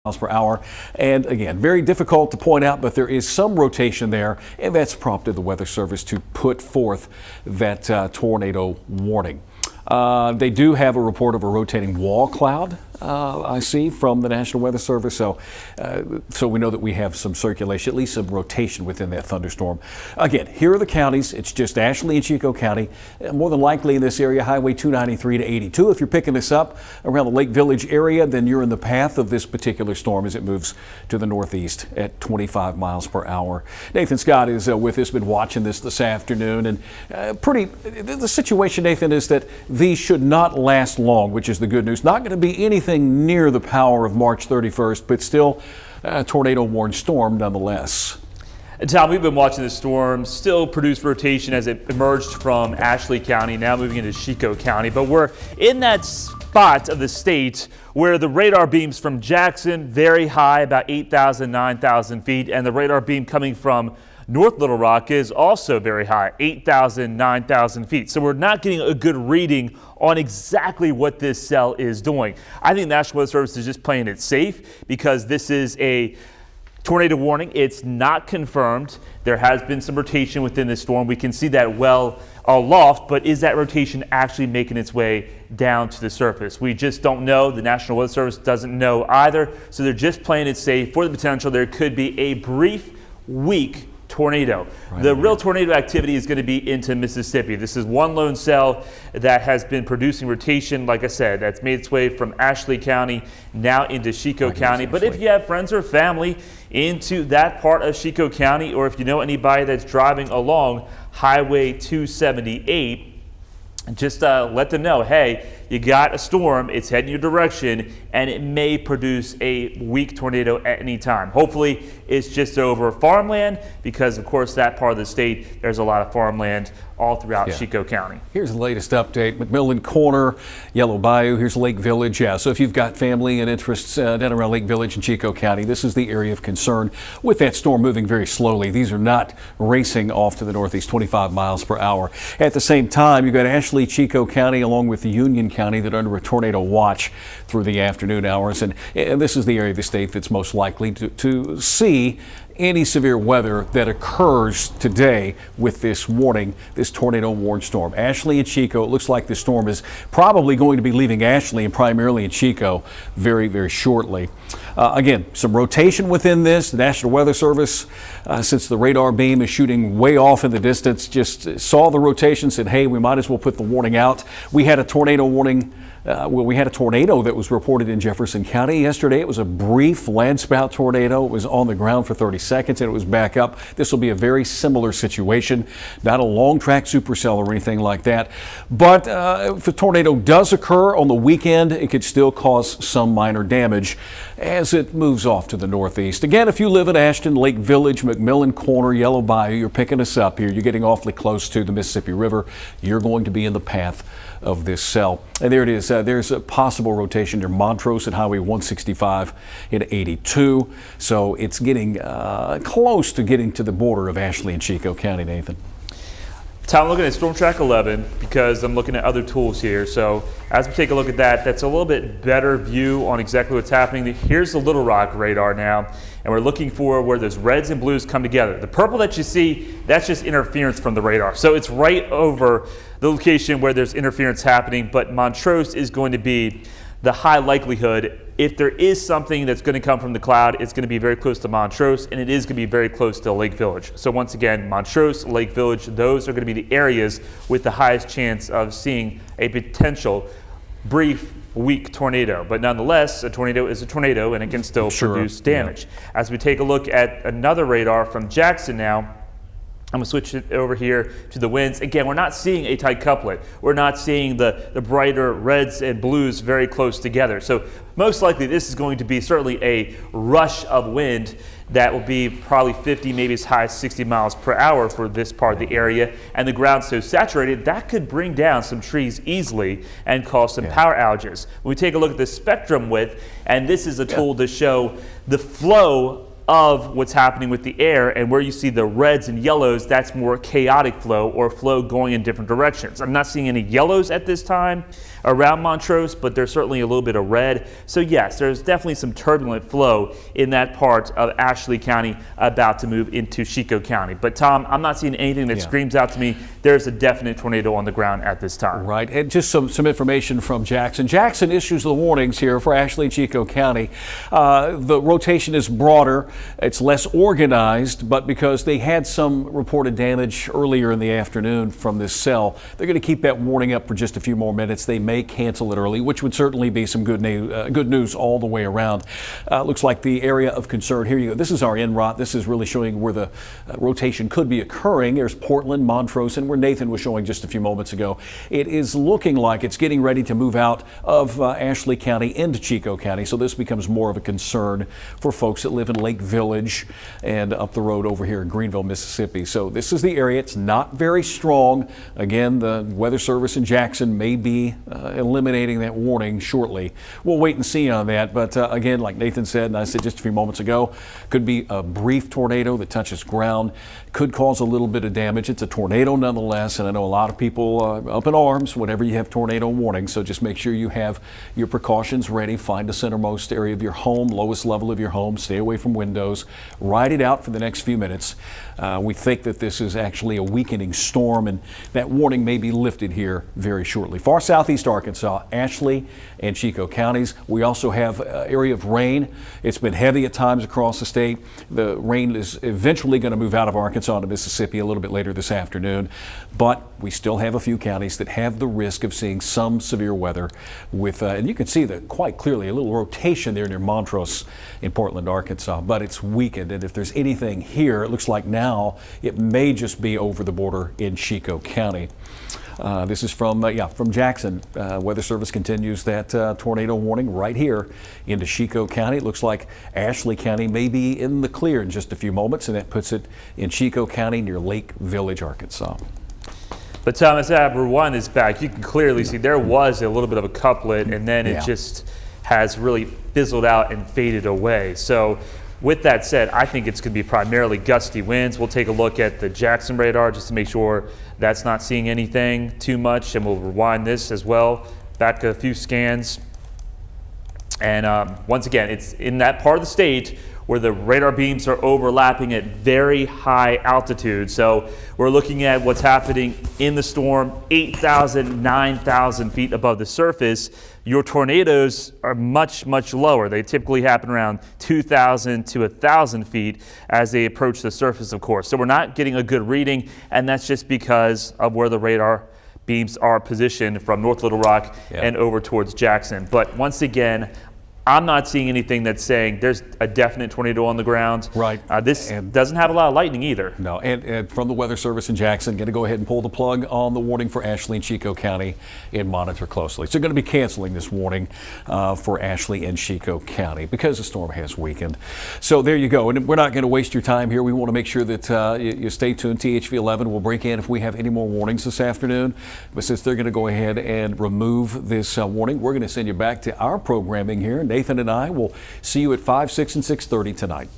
miles per hour. And again, very difficult to point out, but there is some rotation there, and that's prompted the Weather Service to put forth that tornado warning. They do have a report of a rotating wall cloud, I see, from the National Weather Service. So we know that we have some circulation, at least some rotation within that thunderstorm. Again, here are the counties. It's just Ashley and Chico County. More than likely in this area, Highway 293 to 82. If you're picking this up around the Lake Village area, then you're in the path of this particular storm as it moves to the northeast at 25 miles per hour. Nathan Scott is with us, been watching this afternoon. And the situation, Nathan, is that these should not last long, which is the good news. Not going to be anything near the power of March 31st, but still a tornado-warned storm nonetheless. And Tom, we've been watching this storm still produce rotation as it emerged from Ashley County, now moving into Chico County. But we're in that spot of the state where the radar beams from Jackson very high, about 8,000, 9,000 feet, and the radar beam coming from North Little Rock is also very high, 8,000, 9,000 feet. So we're not getting a good reading on exactly what this cell is doing. I think the National Weather Service is just playing it safe because this is a tornado warning. It's not confirmed. There has been some rotation within the storm. We can see that well aloft, but is that rotation actually making its way down to the surface? We just don't know. The National Weather Service doesn't know either. So they're just playing it safe for the potential there could be a brief, weak tornado. The real tornado activity is going to be into Mississippi. This is one lone cell that has been producing rotation, like I said, that's made its way from Ashley County now into Chico County. But if you have friends or family into that part of Chico County, or if you know anybody that's driving along Highway 278, just let them know, hey, you got a storm, it's heading your direction, and it may produce a weak tornado at any time. Hopefully, it's just over farmland because, of course, that part of the state, there's a lot of farmland all throughout Chico County. Here's the latest update. McMillan Corner, Yellow Bayou, here's Lake Village. Yeah, so if you've got family and interests down around Lake Village and Chico County, this is the area of concern with that storm moving very slowly. These are not racing off to the northeast, 25 miles per hour. At the same time, you've got Ashley, Chico County, along with Union County that are under a tornado watch through the afternoon hours. And this is the area of the state that's most likely to see any severe weather that occurs today with this warning, this tornado warned storm. Ashley and Chico, it looks like the storm is probably going to be leaving Ashley and primarily in Chico very, very shortly. Again, some rotation within this. The National Weather Service, since the radar beam is shooting way off in the distance, just saw the rotation, said, hey, we might as well put the warning out. We had a tornado warning. We had a tornado that was reported in Jefferson County yesterday. It was a brief landspout tornado. It was on the ground for 30 seconds and it was back up. This will be a very similar situation, not a long track supercell or anything like that. But if a tornado does occur on the weekend, it could still cause some minor damage as it moves off to the northeast. Again, if you live in Ashton, Lake Village, McMillan Corner, Yellow Bayou, you're picking us up here. You're getting awfully close to the Mississippi River. You're going to be in the path of this cell. And there it is. There's a possible rotation near Montrose at Highway 165 in 82. So it's getting close to getting to the border of Ashley and Chico County, Nathan. Tom, I'm looking at Storm Track 11 because I'm looking at other tools here. So as we take a look at that, that's a little bit better view on exactly what's happening. Here's the Little Rock radar now, and we're looking for where those reds and blues come together. The purple that you see, that's just interference from the radar. So it's right over the location where there's interference happening, but Montrose is going to be the high likelihood. If there is something that's going to come from the cloud, it's going to be very close to Montrose, and it is going to be very close to Lake Village. So once again, Montrose, Lake Village, those are going to be the areas with the highest chance of seeing a potential brief, weak tornado. But nonetheless, a tornado is a tornado, and it can still produce damage. Yeah. As we take a look at another radar from Jackson now, I'm going to switch it over here to the winds. Again, we're not seeing a tight couplet. We're not seeing the brighter reds and blues very close together. So most likely this is going to be certainly a rush of wind that will be probably 50, maybe as high as 60 miles per hour for this part of the area. And the ground's so saturated, that could bring down some trees easily and cause some power outages. When we take a look at the spectrum width, and this is a tool to show the flow of what's happening with the air, and where you see the reds and yellows, that's more chaotic flow or flow going in different directions. I'm not seeing any yellows at this time around Montrose, but there's certainly a little bit of red. So yes, there's definitely some turbulent flow in that part of Ashley County about to move into Chico County. But Tom, I'm not seeing anything that screams out to me there's a definite tornado on the ground at this time. Right, and just some information from Jackson. Jackson issues the warnings here for Ashley and Chico County. The rotation is broader, it's less organized, but because they had some reported damage earlier in the afternoon from this cell, they're going to keep that warning up for just a few more minutes. They may cancel it early, which would certainly be some good news all the way around. Looks like the area of concern, here you go. This is our NROT. This is really showing where the rotation could be occurring. There's Portland, Montrose, and where Nathan was showing just a few moments ago. It is looking like it's getting ready to move out of Ashley County into Chico County, so this becomes more of a concern for folks that live in Lake Village and up the road over here in Greenville, Mississippi. So this is the area. It's not very strong. Again, the Weather Service in Jackson may be eliminating that warning shortly. We'll wait and see on that, but again, like Nathan said, and I said just a few moments ago, could be a brief tornado that touches ground, could cause a little bit of damage. It's a tornado nonetheless, and I know a lot of people up in arms whenever you have tornado warnings, so just make sure you have your precautions ready. Find the centermost area of your home, lowest level of your home, stay away from windows, ride it out for the next few minutes. We think that this is actually a weakening storm, and that warning may be lifted here very shortly. Far southeast Arkansas, Ashley and Chico counties. We also have an area of rain. It's been heavy at times across the state. The rain is eventually going to move out of Arkansas into Mississippi a little bit later this afternoon, but we still have a few counties that have the risk of seeing some severe weather with, and you can see that quite clearly, a little rotation there near Montrose in Portland, Arkansas, but it's weakened, and if there's anything here, it looks like now it may just be over the border in Chico County. This is from Jackson. Weather Service continues that tornado warning right here into Chico County. It looks like Ashley County may be in the clear in just a few moments, and that puts it in Chico County near Lake Village, Arkansas. But Thomas, as rewind this back, you can clearly see there was a little bit of a couplet, and then it just has really fizzled out and faded away. So with that said, I think it's going to be primarily gusty winds. We'll take a look at the Jackson radar just to make sure that's not seeing anything too much, and we'll rewind this as well, back a few scans. And once again, it's in that part of the state where the radar beams are overlapping at very high altitude. So we're looking at what's happening in the storm, 8,000, 9,000 feet above the surface. Your tornadoes are much, much lower. They typically happen around 2,000 to 1,000 feet as they approach the surface, of course. So we're not getting a good reading, and that's just because of where the radar beams are positioned from North Little Rock and over towards Jackson. But once again, I'm not seeing anything that's saying there's a definite tornado on the ground. Right. This doesn't have a lot of lightning either. No, and from the Weather Service in Jackson, going to go ahead and pull the plug on the warning for Ashley and Chico County and monitor closely. So going to be canceling this warning for Ashley and Chico County because the storm has weakened. So there you go. And we're not going to waste your time here. We want to make sure that you stay tuned. THV 11 will break in if we have any more warnings this afternoon. But since they're going to go ahead and remove this warning, we're going to send you back to our programming here. Nathan and I will see you at 5, 6, and 6:30 tonight.